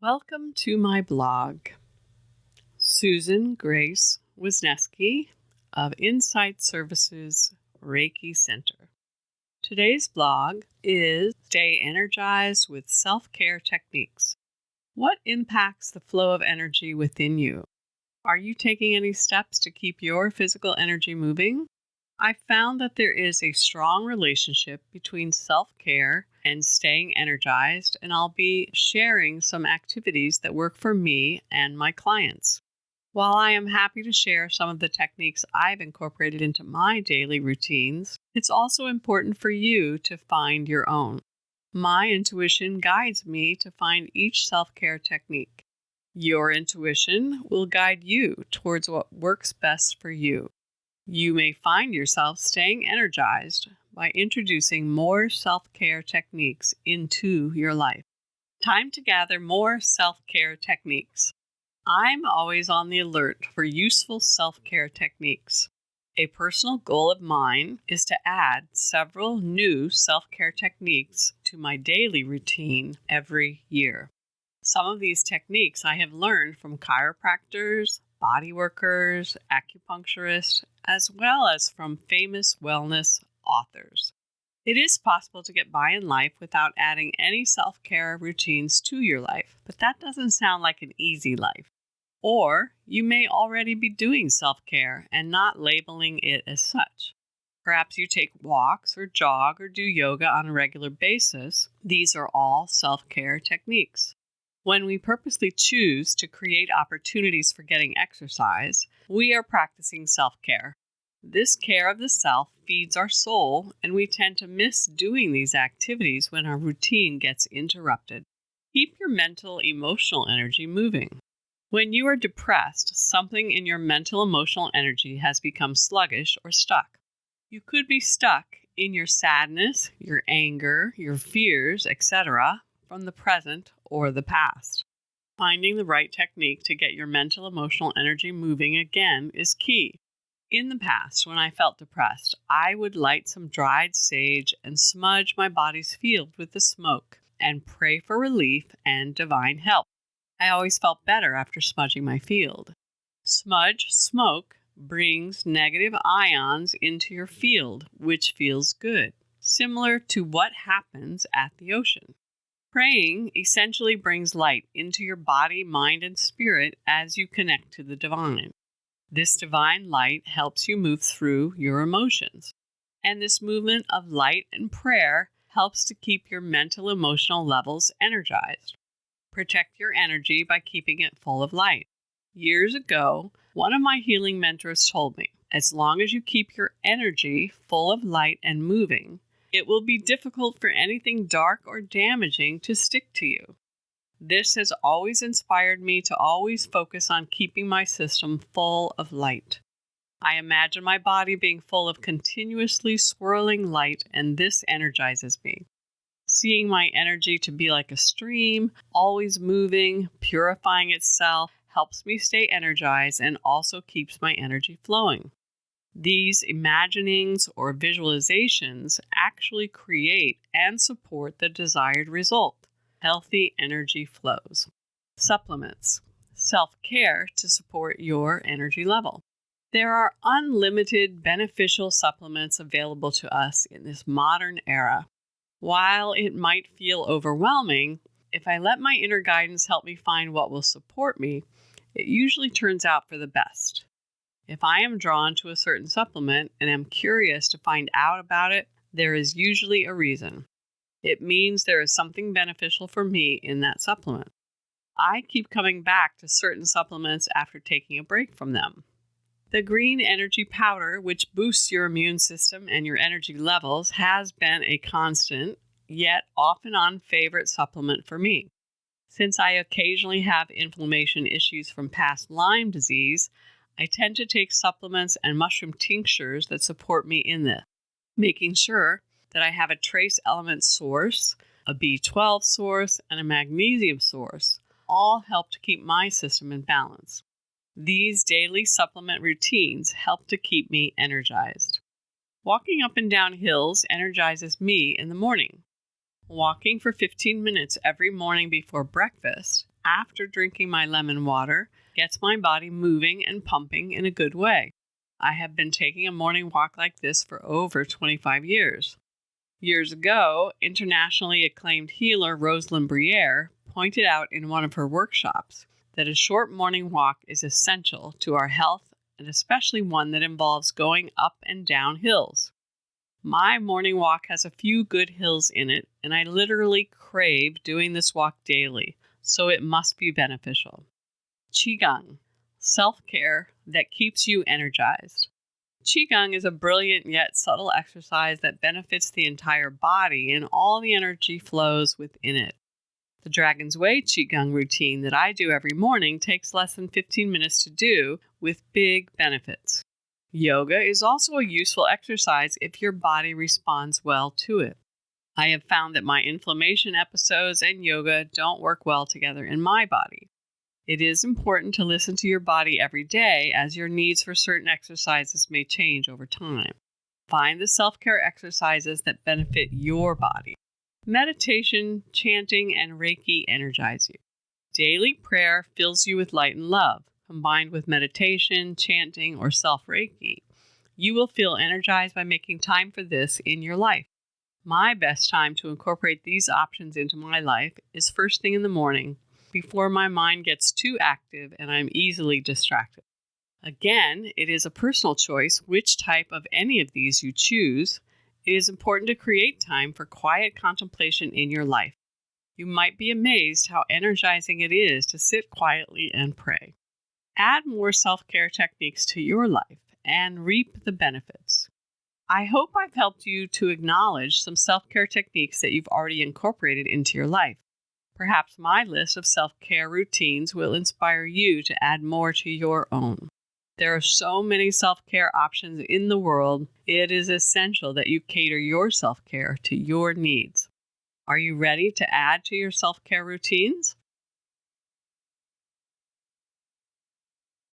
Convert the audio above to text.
Welcome to my blog. Susan Grace Wisniewski of Insight Services Reiki Center. Today's blog is Stay Energized with Self-Care Techniques. What impacts the flow of energy within you? Are you taking any steps to keep your physical energy moving? I found that there is a strong relationship between self-care and staying energized, and I'll be sharing some activities that work for me and my clients. While I am happy to share some of the techniques I've incorporated into my daily routines, it's also important for you to find your own. My intuition guides me to find each self-care technique. Your intuition will guide you towards what works best for you. You may find yourself staying energized by introducing more self-care techniques into your life. Time to gather more self-care techniques. I'm always on the alert for useful self-care techniques. A personal goal of mine is to add several new self-care techniques to my daily routine every year. Some of these techniques I have learned from chiropractors, bodyworkers, acupuncturists, as well as from famous wellness authors. It is possible to get by in life without adding any self-care routines to your life, but that doesn't sound like an easy life. Or you may already be doing self-care and not labeling it as such. Perhaps you take walks or jog or do yoga on a regular basis. These are all self-care techniques. When we purposely choose to create opportunities for getting exercise, we are practicing self-care. This care of the self feeds our soul, and we tend to miss doing these activities when our routine gets interrupted. Keep your mental, emotional energy moving. When you are depressed, something in your mental, emotional energy has become sluggish or stuck. You could be stuck in your sadness, your anger, your fears, etc., from the present or the past. Finding the right technique to get your mental, emotional energy moving again is key. In the past, when I felt depressed, I would light some dried sage and smudge my body's field with the smoke and pray for relief and divine help. I always felt better after smudging my field. Smudge smoke brings negative ions into your field, which feels good, similar to what happens at the ocean. Praying essentially brings light into your body, mind, and spirit as you connect to the divine. This divine light helps you move through your emotions. And this movement of light and prayer helps to keep your mental, emotional levels energized. Protect your energy by keeping it full of light. Years ago, one of my healing mentors told me, as long as you keep your energy full of light and moving, it will be difficult for anything dark or damaging to stick to you. This has always inspired me to always focus on keeping my system full of light. I imagine my body being full of continuously swirling light, and this energizes me. Seeing my energy to be like a stream, always moving, purifying itself, helps me stay energized and also keeps my energy flowing. These imaginings or visualizations actually create and support the desired result, healthy energy flows. Supplements. Self-care to support your energy level. There are unlimited beneficial supplements available to us in this modern era. While it might feel overwhelming, if I let my inner guidance help me find what will support me, it usually turns out for the best. If I am drawn to a certain supplement and am curious to find out about it, there is usually a reason. It means there is something beneficial for me in that supplement. I keep coming back to certain supplements after taking a break from them. The green energy powder, which boosts your immune system and your energy levels, has been a constant, yet off and on favorite supplement for me. Since I occasionally have inflammation issues from past Lyme disease, I tend to take supplements and mushroom tinctures that support me in this, making sure that I have a trace element source, a B12 source, and a magnesium source, all help to keep my system in balance. These daily supplement routines help to keep me energized. Walking up and down hills energizes me in the morning. Walking for 15 minutes every morning before breakfast after drinking my lemon water gets my body moving and pumping in a good way. I have been taking a morning walk like this for over 25 years. Years ago, internationally acclaimed healer Rosalind Briere pointed out in one of her workshops that a short morning walk is essential to our health, and especially one that involves going up and down hills. My morning walk has a few good hills in it, and I literally crave doing this walk daily, so it must be beneficial. Qigong, self-care that keeps you energized. Qigong is a brilliant yet subtle exercise that benefits the entire body and all the energy flows within it. The Dragon's Way Qigong routine that I do every morning takes less than 15 minutes to do with big benefits. Yoga is also a useful exercise if your body responds well to it. I have found that my inflammation episodes and yoga don't work well together in my body. It is important to listen to your body every day, as your needs for certain exercises may change over time. Find the self-care exercises that benefit your body. Meditation, chanting, and Reiki energize you. Daily prayer fills you with light and love. Combined with meditation, chanting, or self-Reiki, you will feel energized by making time for this in your life. My best time to incorporate these options into my life is first thing in the morning, before my mind gets too active and I'm easily distracted. Again, it is a personal choice which type of any of these you choose. It is important to create time for quiet contemplation in your life. You might be amazed how energizing it is to sit quietly and pray. Add more self-care techniques to your life and reap the benefits. I hope I've helped you to acknowledge some self-care techniques that you've already incorporated into your life. Perhaps my list of self-care routines will inspire you to add more to your own. There are so many self-care options in the world, it is essential that you cater your self-care to your needs. Are you ready to add to your self-care routines?